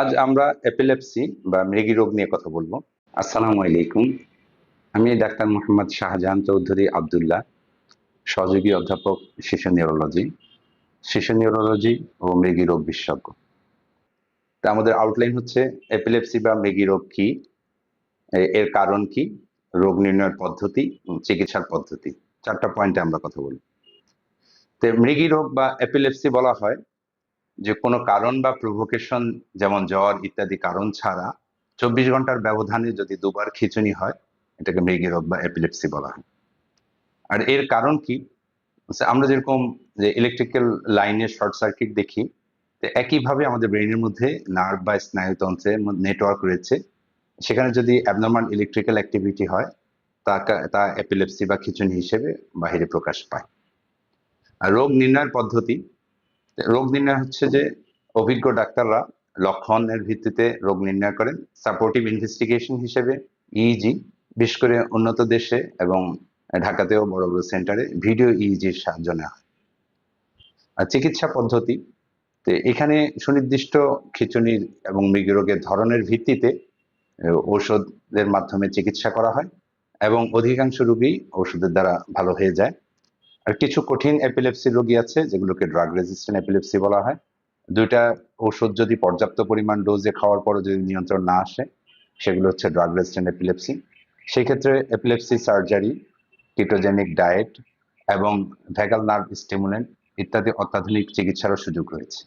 আজ আমরা এপিলেপসি বা মৃগী রোগ নিয়ে কথা বলবো। আসসালামু আলাইকুম। আমি ডাক্তার মোহাম্মদ শাহজাহান চৌধুরী আব্দুল্লাহ, সহযোগী অধ্যাপক, শিশু নিউরোলজি ও মৃগী রোগ বিশেষজ্ঞ। তা আমাদের আউটলাইন হচ্ছে এপিলেপসি বা মৃগী রোগ কি, এর কারণ কি, রোগ নির্ণয়ের পদ্ধতি, চিকিৎসার পদ্ধতি। 4টা পয়েন্টে আমরা কথা বলব। তো মৃগী রোগ বা এপিলেপসি বলা হয় যে কোনো কারণ বা প্রভোকেশন, যেমন জ্বর ইত্যাদি কারণ ছাড়া 24 ঘন্টার ব্যবধানে যদি দুবার খিঁচুনি হয়, এটাকে মৃগী রোগ বা এপিলেপসি বলা হয়। আর এর কারণ কি? আমরা যেরকম যে ইলেকট্রিক্যাল লাইনের শর্ট সার্কিট দেখি, তো একইভাবে আমাদের ব্রেনের মধ্যে নার্ভ বা স্নায়ুতন্ত্রের নেটওয়ার্ক রয়েছে। সেখানে যদি অ্যাবনর্মাল ইলেকট্রিক্যাল অ্যাক্টিভিটি হয়, তা এপিলেপসি বা খিঁচুনি হিসেবে বাহিরে প্রকাশ পায়। আর রোগ নির্ণয়ের পদ্ধতি, রোগ নির্ণয় হচ্ছে যে অভিজ্ঞ ডাক্তাররা লক্ষণের ভিত্তিতে রোগ নির্ণয় করেন। সাপোর্টিভ ইনভেস্টিগেশন হিসেবে ইইজি, বিশেষ করে উন্নত দেশে এবং ঢাকাতেও বড় বড় সেন্টারে ভিডিও ইইজির সাহায্য নেওয়া হয়। আর চিকিৎসা পদ্ধতি, তো এখানে সুনির্দিষ্ট খিঁচুনির এবং মৃগী রোগের ধরনের ভিত্তিতে ঔষধের মাধ্যমে চিকিৎসা করা হয় এবং অধিকাংশ রোগী ওষুধের দ্বারা ভালো হয়ে যায়। আর কিছু কঠিন এপিলেপসি রোগী আছে যেগুলোকে ড্রাগ রেজিস্ট্যান্ট এপিলেপসি বলা হয়। 2টা ওষুধ যদি পর্যাপ্ত পরিমাণ ডোজে খাওয়ার পরও যদি নিয়ন্ত্রণ না আসে, সেগুলো হচ্ছে ড্রাগ রেজিস্ট্যান্ট এপিলেপসি। সেক্ষেত্রে এপিলেপসি সার্জারি, কিটোজেনিক ডায়েট এবং ভ্যাগাল নার্ভ স্টিমুলেন্ট ইত্যাদি অত্যাধুনিক চিকিৎসারও সুযোগ রয়েছে।